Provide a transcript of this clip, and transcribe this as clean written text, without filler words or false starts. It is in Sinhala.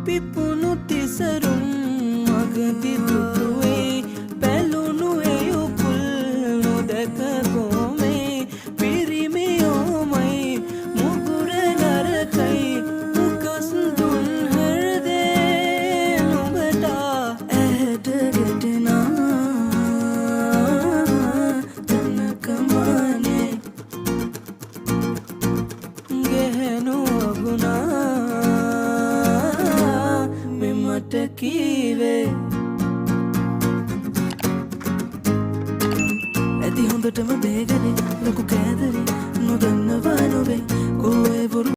පිපුණු තිසරුම් මගදි දුටුවේ පැලුණු ඒ උපුල් නොදැක කොමේ පිරිමියෝමයි මුගුර නරකයි උකස් දුන් හෘදේ නුඹට ඇහැට ගැටෙනා තනකමානේ ගැහැණු අගුණා මෙමට කීවේ ඇති හොඳටම බේගනේ ලොකු කෑදරේ නොදන්නවා නොවේ කොහේ